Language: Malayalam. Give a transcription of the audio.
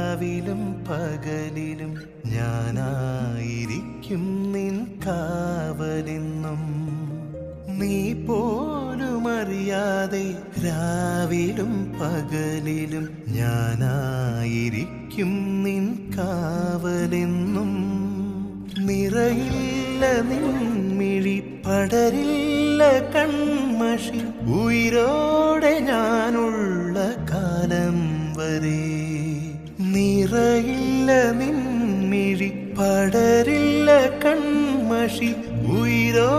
രാവിലും പകലിലും ഞാനായിരിക്കും നിൻ കാവലെന്നും. നീ പോലും അറിയാതെ രാവിലും പകലിലും ഞാനായിരിക്കും നിൻ കാവലെന്നും. നിറയില്ല നിൻമിഴി, പടരില്ല കൺമഷി, ഉയിരോടെ ഞാനുള്ള കാലം വരെ. നിറയില്ല നിൻമിഴി, പടരില്ല കൺമഷി, ഉയിരോ